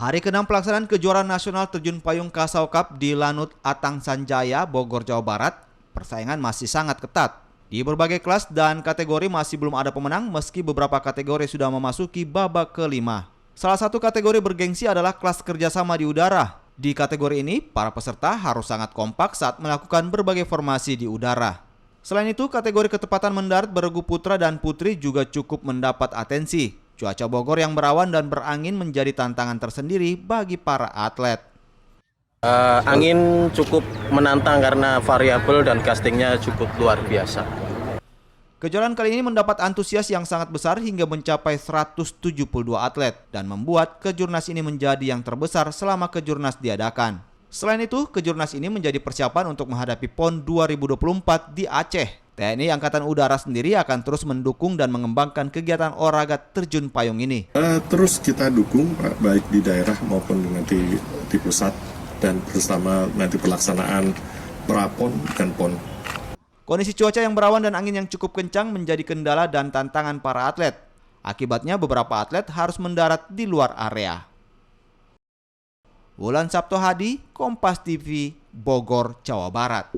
Hari ke-6 pelaksanaan kejuaraan nasional terjun payung Kasau Cup di Lanut Atang Sanjaya, Bogor, Jawa Barat, persaingan masih sangat ketat. Di berbagai kelas dan kategori masih belum ada pemenang meski beberapa kategori sudah memasuki babak ke-5. Salah satu kategori bergengsi adalah kelas kerjasama di udara. Di kategori ini, para peserta harus sangat kompak saat melakukan berbagai formasi di udara. Selain itu, kategori ketepatan mendarat beregu putra dan putri juga cukup mendapat atensi. Cuaca Bogor yang berawan dan berangin menjadi tantangan tersendiri bagi para atlet. Angin cukup menantang karena variabel dan castingnya cukup luar biasa. Kejuaraan kali ini mendapat antusias yang sangat besar hingga mencapai 172 atlet dan membuat Kejurnas ini menjadi yang terbesar selama Kejurnas diadakan. Selain itu, Kejurnas ini menjadi persiapan untuk menghadapi PON 2024 di Aceh. TNI Angkatan Udara sendiri akan terus mendukung dan mengembangkan kegiatan olahraga terjun payung ini. Terus kita dukung baik di daerah maupun nanti di pusat dan bersama nanti pelaksanaan prapon dan pon. Kondisi cuaca yang berawan dan angin yang cukup kencang menjadi kendala dan tantangan para atlet. Akibatnya beberapa atlet harus mendarat di luar area. Wulan Sabto Hadi, Kompas TV, Bogor, Jawa Barat.